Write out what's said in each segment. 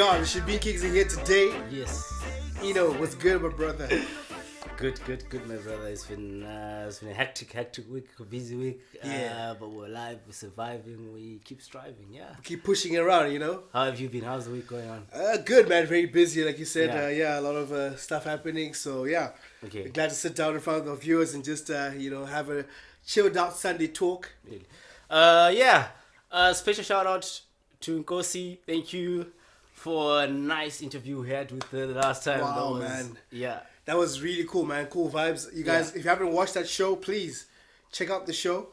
on. Shebeen Kings are here today. Yes. What's good, my brother? Good, my brother. It's been a hectic week, a busy week. Yeah. But we're alive, we're surviving, we keep striving, yeah. Keep pushing it around, How have you been? How's the week going on? Good, man. Very busy, like you said. Yeah. A lot of stuff happening. So, yeah. Okay. Glad to sit down in front of the viewers and just, have a chilled out Sunday talk. Really. Special shout out to Nkosi. Thank you for a nice interview we had with the last time. Wow, man. Yeah. That was really cool, man. Cool vibes. You guys, if you haven't watched that show, please check out the show.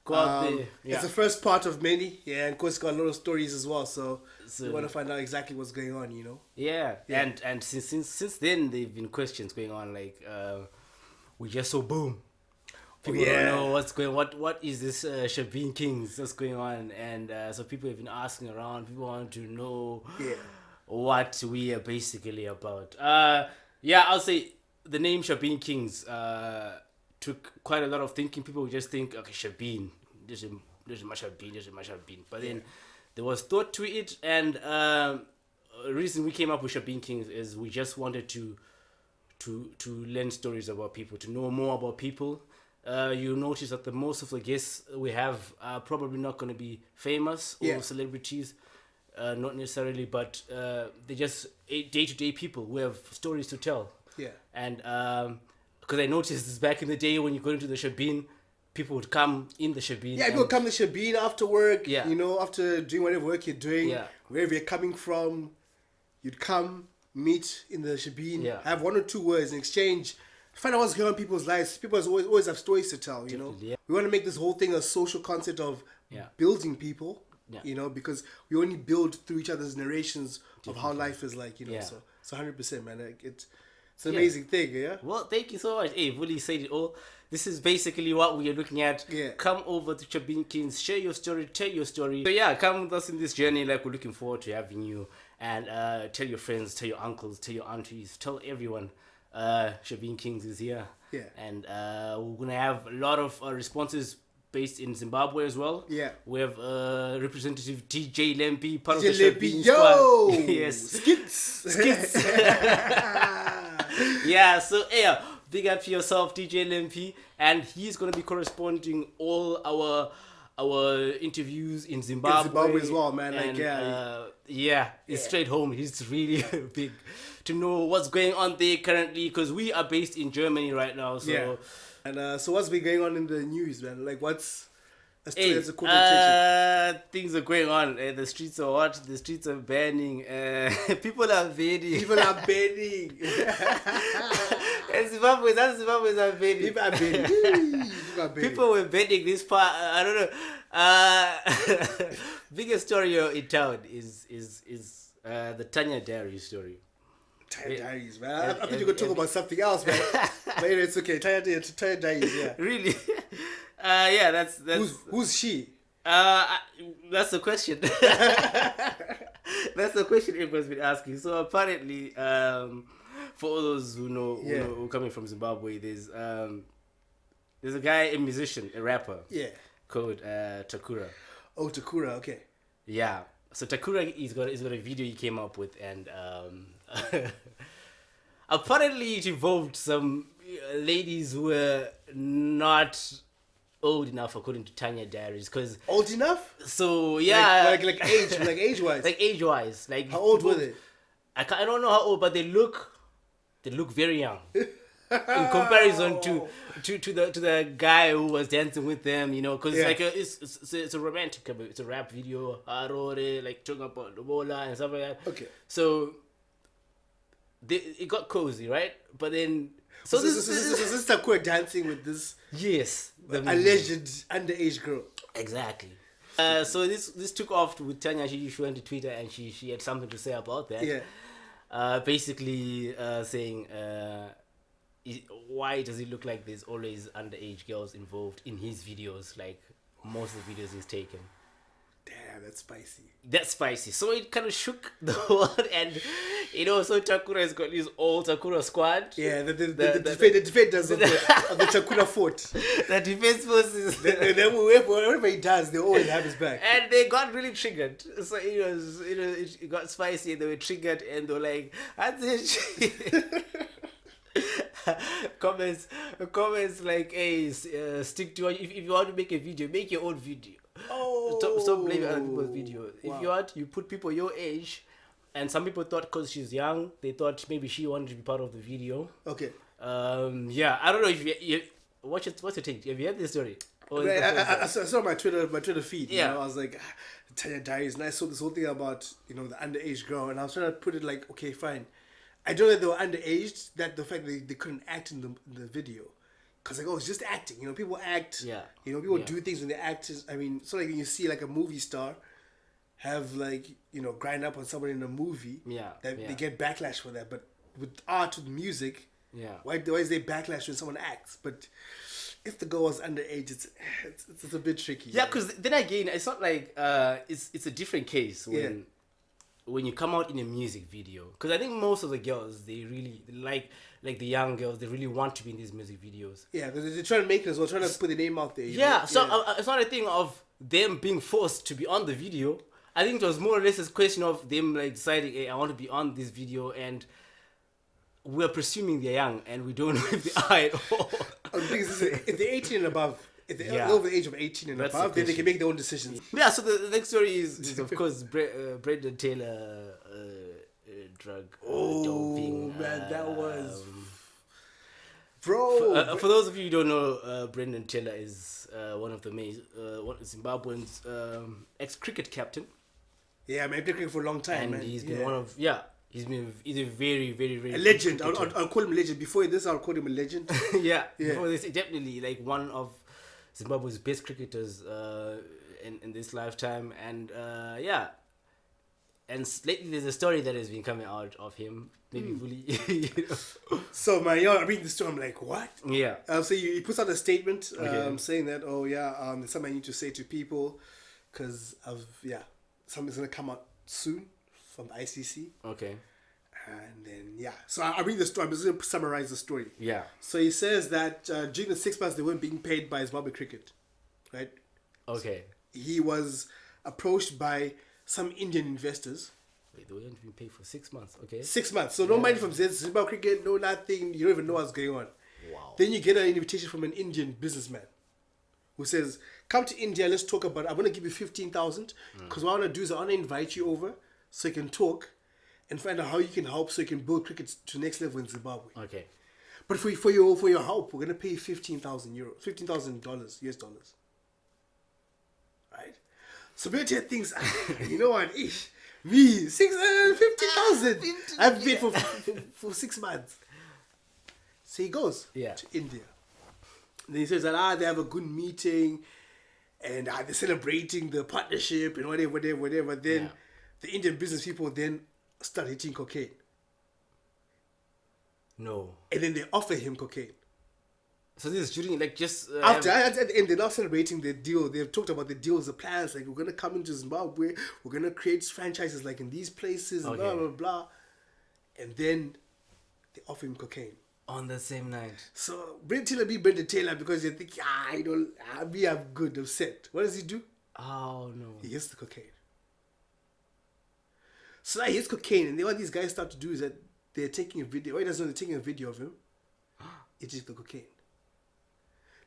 Go out there. Yeah. It's the first part of many. Yeah, and of course, it's got a lot of stories as well. So we want to find out exactly what's going on, Yeah. And since then, there have been questions going on. Like, we just saw boom. People don't know what's going. What is this Shebeen Kings? What's going on? And so people have been asking around. People want to know what we are basically about. I'll say the name Shebeen Kings took quite a lot of thinking. People would just think, okay, Shebeen, there's a much Shebeen. But then there was thought to it, and the reason we came up with Shebeen Kings is we just wanted to learn stories about people, to know more about people. You notice that the most of the guests we have are probably not going to be famous or celebrities, not necessarily, but they're just day-to-day people who have stories to tell. Yeah. And because I noticed this back in the day when you go into the Shebeen, people would come in the Shebeen. Yeah, people would come to Shebeen after work, Yeah. After doing whatever work you're doing, wherever you're coming from, you'd come, meet in the Shebeen, have one or two words in exchange. Find out what's going on in people's lives. People always have stories to tell, Yeah. We want to make this whole thing a social concept of building people, because we only build through each other's narrations of how life is like, So 100%, man. Like, it's an amazing thing, yeah? Well, thank you so much. Hey, Willie said it all. This is basically what we are looking at. Yeah. Come over to Shebeen Kings, share your story, tell your story. So yeah, come with us in this journey. Like, we're looking forward to having you. And tell your friends, tell your uncles, tell your aunties, tell everyone. Shebeen Kings is here. Yeah. And we're going to have a lot of responses based in Zimbabwe as well. Yeah. We have Representative DJ Lempi, part DJ of the Shebeen Lempi, yo! squad. Yes. Skits. Yeah, so big up to yourself, DJ Lempi. And he's going to be corresponding all our interviews in Zimbabwe. In Zimbabwe as well, man. And, it's straight home. He's really big to know what's going on there currently, because we are based in Germany right now. So and so what's been going on in the news, man? Like, what's a story that's a cool things are going on. The streets are hot. The streets are burning. People are burning. People are burning. And Zimbabweans are burning. People are burning. People were burning this part. I don't know. Biggest story in town is the Tanya Diary story. Tanya Diaries, man. I thought you were going to talk about something else, man. But anyway, it's okay. Tanya Diaries, yeah. Really? That's who's she? That's the question. That's the question everyone's been asking. So apparently, for all those who know, who coming from Zimbabwe, there's a guy, a musician, a rapper, called Takura. Oh, Takura, okay. Yeah. So Takura, he's got a video he came up with, and apparently it involved some ladies who were not old enough, according to Tanya Diaries. Cause old enough? So yeah, like age wise. Like age wise, like how old were they? I don't know how old, but they look very young in comparison to the guy who was dancing with them, because it's a romantic, it's a rap video, like talking about the bola and stuff like that. Okay. So it got cozy, right? But then so this is Takura dancing with this the alleged underage girl. Exactly. So this took off with Tanya. She went to Twitter and she had something to say about that. Yeah. Basically saying why does it look like there's always underage girls involved in his videos, like most of the videos he's taken. Damn, that's spicy. So it kind of shook the world, and You know, so Takura has got his old Takura squad. Yeah, the defenders of the Takura fort. The defense forces. Whatever he does, they always have his back. And they got really triggered. So it got spicy. They were triggered and they were like, comments like, hey, stick to if you want to make a video, make your own video. Stop blaming other people's video. If you want, you put people your age. And some people thought because she's young, they thought maybe she wanted to be part of the video. Okay. Yeah, I don't know if you what's your take? Have you heard this story? I saw my Twitter feed. Yeah. You know, I was like, Tanya Diaries, and I saw this whole thing about, you know, the underage girl, and I was trying to put it like, okay, fine. I know that they were underage, that the fact that they couldn't act in the video. Because like, oh, it's just acting. You know, people act. Yeah. You know, people do things when they act. I mean, so like when you see like a movie star have like, you know, grind up on someone in a movie. Yeah. They get backlash for that. But with art, with music, why is there backlash when someone acts? But if the girl was underage, it's a bit tricky. Yeah, because then again, it's not like it's a different case when you come out in a music video. Because I think most of the girls, they really like the young girls, they really want to be in these music videos. Yeah, because they're trying to make it as well, trying to put the name out there. It's not a thing of them being forced to be on the video. I think it was more or less a question of them like deciding, hey, I want to be on this video, and we're presuming they're young and we don't know if they are at all. The thing is, if they're 18 and above, if they're over the age of 18 and above, then they can make their own decisions. Yeah, so the next story is of course, Brendan Taylor drug doping. Man, that was... Bro! For those of you who don't know, Brendan Taylor is one of the main, Zimbabwean's ex-cricket captain. Yeah, man, I've been cricket for a long time, and man. He's been he's a very, very, very... A legend. I'll call him a legend. Before this, I'll call him a legend. yeah. Before this, definitely like one of Zimbabwe's best cricketers in this lifetime. And and lately there's a story that has been coming out of him. Maybe fully. You know? So man, I read the story. I'm like, what? Yeah. So he puts out a statement saying that, there's something I need to say to people because something's gonna come out soon from the ICC. Okay. And then so I read the story. I'm just gonna summarize the story. Yeah. So he says that during the 6 months they weren't being paid by Zimbabwe Cricket, right? Okay. He was approached by some Indian investors. Wait, they weren't being paid for 6 months. Okay. 6 months. So no money from Zimbabwe Cricket, no nothing. You don't even know what's going on. Wow. Then you get an invitation from an Indian businessman who says, "Come to India. Let's talk about. I'm gonna give you 15,000 because what I wanna do is I wanna invite you over so you can talk and find out how you can help so you can build cricket to the next level in Zimbabwe. Okay. But for your help, we're gonna pay you $15,000 US dollars. Right? So Better thinks, you know what? Me, 50,000. I've paid for 6 months. So he goes to India. And then he says that they have a good meeting and they're celebrating the partnership and whatever. Then the Indian business people then start hitting cocaine. No. And then they offer him cocaine. So this is during like just after at the end they're now celebrating the deal. They've talked about the deals, the plans. Like, we're gonna come into Zimbabwe, we're gonna create franchises like in these places, blah blah blah. And then they offer him cocaine on the same night. So Brendan Taylor, because you think, I'm good, I'm set. What does he do? Oh no. He hits the cocaine. So now he hits cocaine, and then what these guys start to do is that they're taking a video. He doesn't know they're taking a video of him. It is the cocaine.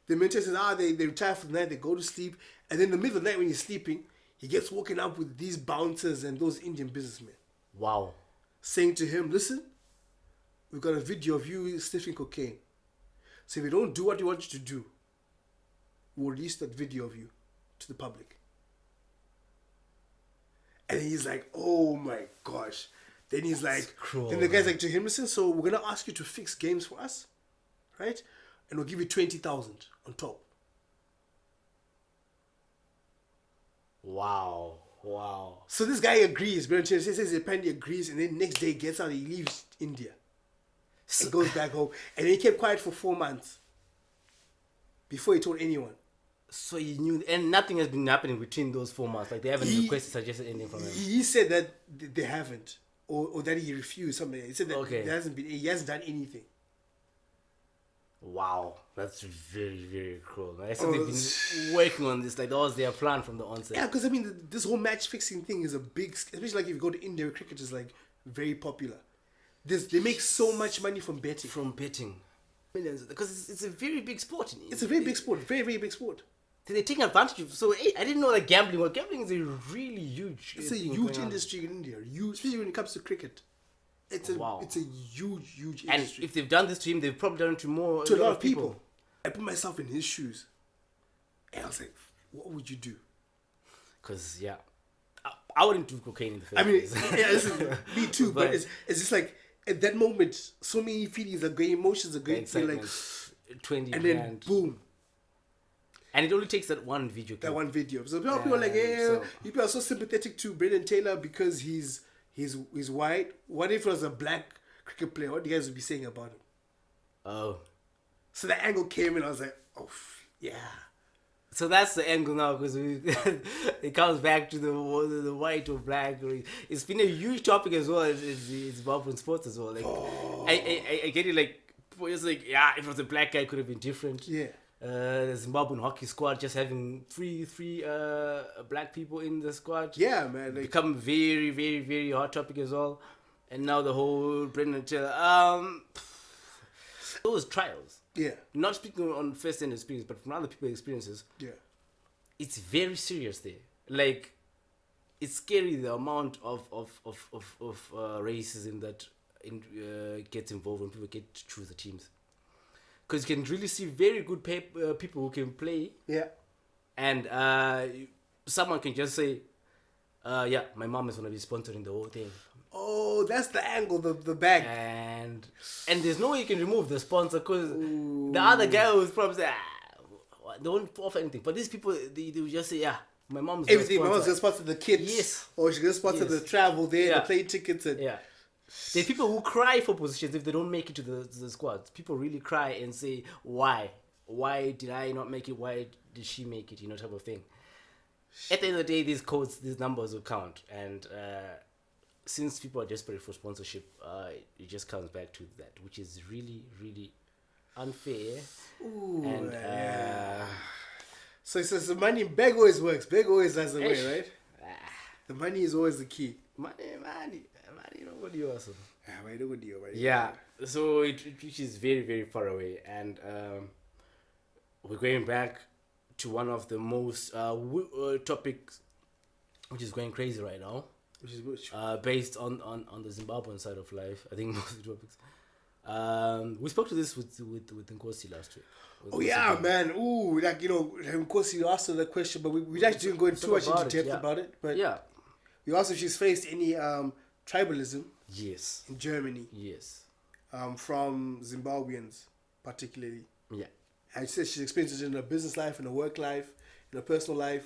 The mentor says, they retire for the night, they go to sleep, and then in the middle of the night when he's sleeping, he gets woken up with these bouncers and those Indian businessmen. Wow. Saying to him, listen, we've got a video of you sniffing cocaine. So if you don't do what we want you to do, we'll release that video of you to the public. And he's like, oh my gosh. Then he's like, then the guy's like to him, listen, so we're going to ask you to fix games for us, right? And we'll give you 20,000 on top. Wow. So this guy agrees. Brendan says he apparently agrees, and then next day he gets out, he leaves India. And goes back home. And he kept quiet for 4 months before he told anyone. So he knew, and nothing has been happening between those 4 months. Like, they haven't requested, suggested anything from him. He said that they haven't. or that he refused something. He said that he hasn't done anything. Wow, that's very, very cruel. I said they've been working on this. Like that was their plan from the onset. Yeah, because I mean, this whole match fixing thing is a big, especially like if you go to India, cricket is like very popular. They make so much money from betting. Millions, because it's a very big sport. It's a very big sport. Very, very big sport. They're taking advantage of. So I didn't know that gambling. Well, gambling is a really huge. It's a huge industry in India. Huge, especially when it comes to cricket. It's a huge industry. And if they've done this to him, they've probably done it to a lot of people. I put myself in his shoes, and I was like, "What would you do?" Because I wouldn't do cocaine in the first place. Me too. but it's just like at that moment, so many feelings are going, emotions are going. Like 20 and grand. then boom. And it only takes that one video. That one video. So people are like, people are so sympathetic to Brendan Taylor because he's white. What if it was a black cricket player? What do you guys would be saying about him? Oh. So the angle came and I was like, oh, yeah. So that's the angle now because it comes back to the white or black. It's been a huge topic as well as Zimbabwean sports as well. Like, I get it. Like, it's like, if it was a black guy, it could have been different. Yeah. The Zimbabwean hockey squad just having three black people in the squad. Yeah, man. Like, become very, very, very hot topic as well. And now the whole Brendan Taylor. Those trials. Yeah. Not speaking on first-hand experience, but from other people's experiences. Yeah. It's very serious there. Like, it's scary the amount of racism that gets involved when people get to choose the teams. Because you can really see very good people who can play. Yeah. And someone can just say, my mom is going to be sponsoring the whole thing. Oh, that's the angle, the bag. And there's no way you can remove the sponsor because the other guy was probably say, they won't offer anything. But these people, they will just say, my mom's going to sponsor. My mom's going to sponsor the kids. Yes. Or she's going to sponsor the travel there, the plane tickets. And there's people who cry for positions if they don't make it to the squad. People really cry and say, why? Why did I not make it? Why did she make it? Type of thing. At the end of the day, these codes, these numbers will count. And since people are desperate for sponsorship, it just comes back to that, which is really, really unfair. Ooh, and so the money, bag always works. Bag always has a way, right? The money is always the key. Money, nobody awesome. Yeah. So it is very, very far away, and we're going back to one of the most topics, which is going crazy right now. Which is which? Based on the Zimbabwean side of life, I think most of the topics. We spoke to this with Nkosi last week. Oh yeah, man. Ooh, like Nkosi asked her the question, but we actually didn't go too much into depth about it. But we asked if she's faced any tribalism. Yes. In Germany. Yes. From Zimbabweans, particularly. Yeah. And she said she's experienced it in her business life, in her work life, in her personal life.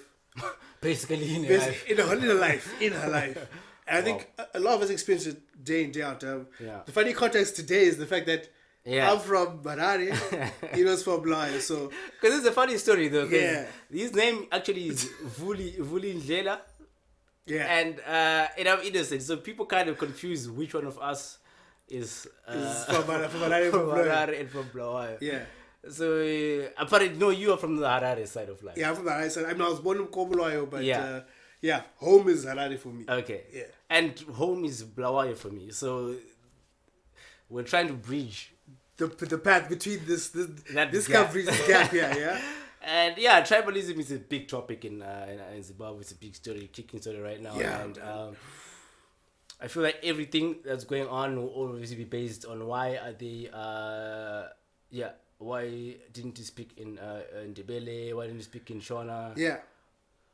Basically in her life. In her life. And I think a lot of us experience it day in, day out. The funny context today is the fact that I'm from Harare, it's from Blair. So, because it's a funny story though. His name actually is Vuli Ndlela. Yeah. And I'm innocent, so people kind of confuse which one of us is from Harare and from Blair. Yeah. So apparently, no, you are from the Harare side of life. Yeah, I'm from the Harare side. I was born in Kobulayo, but home is Harare for me. Okay. Yeah. And home is Blawayo for me. So we're trying to bridge the path between this gap. Gap. Yeah. And tribalism is a big topic in Zimbabwe. It's a big story, kicking story right now. Yeah. And I feel like everything that's going on will always be based on why are they why didn't you speak in Ndebele? Why didn't you speak in Shona? Yeah.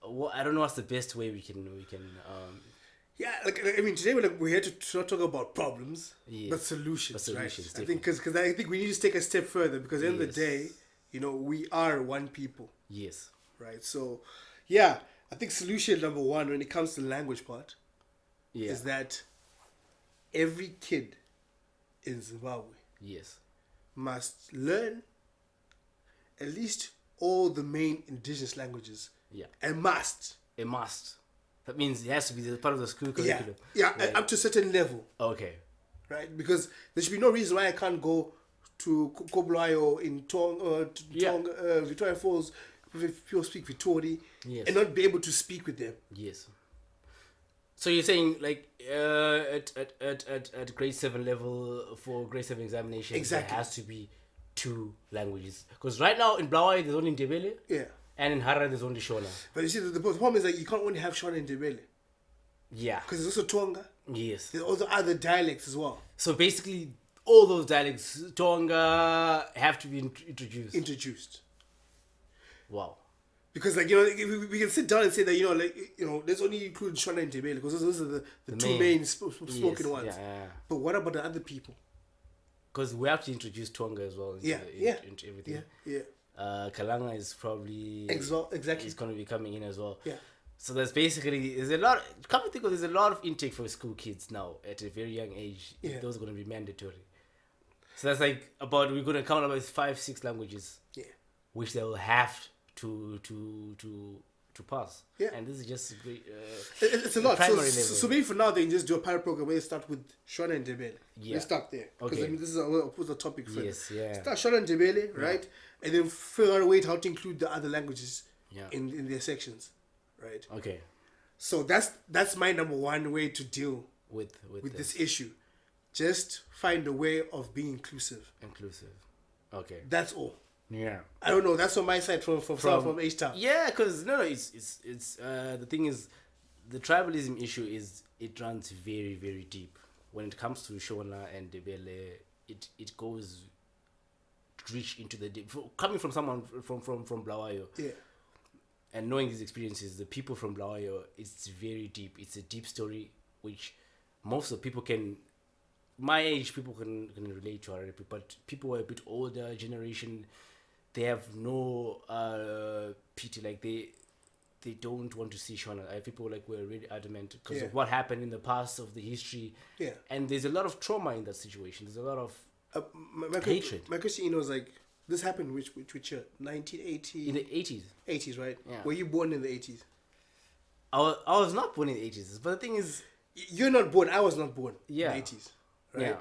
I don't know what's the best way we can. Today we're here to talk about problems, but solutions, right? I think because I think we need to take a step further because at the end of the day, we are one people. Yes. Right. So, I think solution number one when it comes to the language part, is that every kid in Zimbabwe, must learn at least all the main indigenous languages. Yeah. A must. That means it has to be part of the school curriculum. Yeah, up to a certain level. Okay. Right? Because there should be no reason why I can't go to Kobulayo in Victoria Falls, if people speak Vitori, and not be able to speak with them. Yes. So you're saying like at grade 7 level for grade 7 examination, there has to be 2 languages. Because right now in Blawayo there's only Ndebele. Yeah. And in Harare there's only Shona. But you see, the problem is that you can't only have Shona and Ndebele. Yeah. Because there's also Tonga. Yes. There's also other dialects as well. So basically, all those dialects, Tonga, have to be introduced. Wow. Because, like, we can sit down and say that, let's only include Shona and Ndebele because those are the two main spoken ones. Yeah. But what about the other people? Because we have to introduce Tonga as well into everything. Yeah. Kalanga is probably... Exactly. Is going to be coming in as well. Yeah. So there's basically, there's a lot of intake for school kids now at a very young age. Yeah. Those are going to be mandatory. So that's like we're going to count about 5-6 languages. Yeah. Which they will have to pass. Yeah. And this is just great. It's a lot. So maybe for now they can just do a pilot program where they start with Shona and Ndebele. Yeah. Let's start there. Because this is a topic for Yes, yeah. Start Shona and Ndebele, right? And then figure out a way how to include the other languages in their sections. Right. Okay. So that's my number one way to deal with this issue. Just find a way of being inclusive. Okay. That's all. Yeah. I don't know. That's on my side from H-Town. Yeah, because it's the thing is, the tribalism issue is it runs very, very deep. When it comes to Shona and Ndebele, it goes rich into the deep. Coming from someone from Blawayo. Yeah. And knowing these experiences, the people from Blawayo, it's very deep. It's a deep story, which most of the people my age, people can relate to already. But people who are a bit older generation, they have no pity. Like they don't want to see Shona. People were really adamant because of what happened in the past of the history. Yeah. And there's a lot of trauma in that situation. There's a lot of hatred. My question, is like, this happened which year? 1980? In the 80s. 80s, right? Yeah. Were you born in the 80s? I was not born in the 80s. But the thing is... You're not born. I was not born in the 80s. Right? Yeah.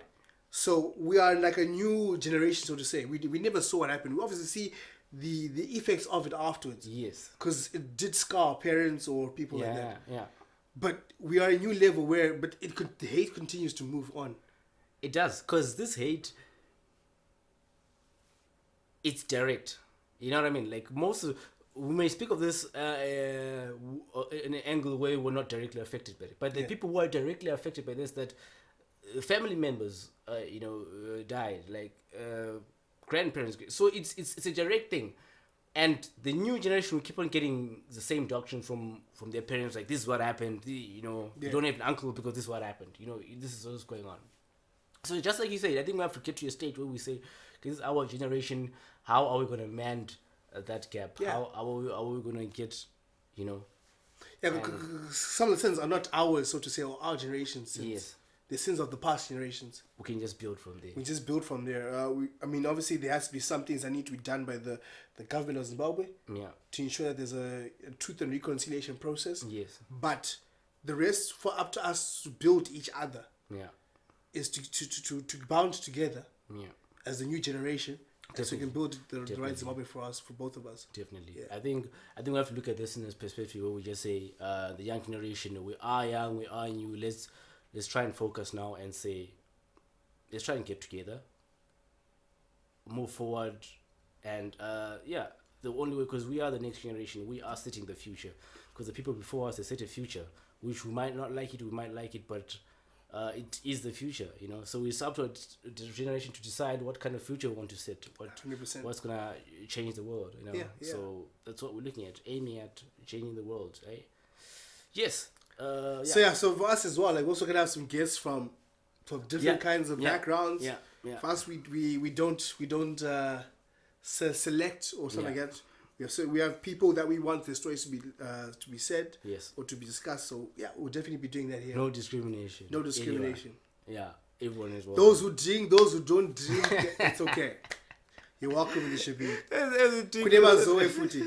So we are like a new generation, so to say. We never saw what happened. We obviously see the effects of it afterwards. Yes. Because it did scar parents or people like that. Yeah. But we are a new level where... But the hate continues to move on. It does. Because this hate... It's direct. You know what I mean? Like we may speak of this in an angle where we're not directly affected by it. But the people who are directly affected by this, that family members, died, like grandparents. So it's a direct thing. And the new generation will keep on getting the same doctrine from their parents. Like, this is what happened. You don't have an uncle because this is what happened. This is what's going on. So just like you said, I think we have to get to a stage where we say, this is our generation. How are we going to mend that gap? Yeah. How are we going to get, Yeah, some of the sins are not ours, so to say, or our generation's sins. Yes. The sins of the past generations. We can just build from there. We just build from there. Obviously, there has to be some things that need to be done by the government of Zimbabwe. Yeah. To ensure that there's a truth and reconciliation process. Yes. But the rest, up to us to build each other. Yeah. Is to bound together. Yeah. As the new generation. Definitely. So we can build the right Zimbabwe for us, for both of us. Definitely. Yeah. I think we have to look at this in this perspective where we just say the young generation, we are young, we are new. Let's try and focus now and say, let's try and get together, move forward, and the only way, because we are the next generation, we are setting the future. Because the people before us, they set a future, which we might not like it, we might like it, but it is the future, So it's up to the generation to decide what kind of future we want to set, 100%. What's gonna change the world, Yeah. So that's what we're looking at, aiming at changing the world, right? Yes. So for us as well, like, we're also gonna have some guests from different kinds of backgrounds. Yeah. For us, we don't select or something like that. We have people that we want their stories to be said, yes, or to be discussed. So we'll definitely be doing that here. No discrimination. Anywhere. Yeah, everyone is welcome. Those who drink, those who don't drink, it's okay. You're welcome in the Shebeen. Kunema zoe futi,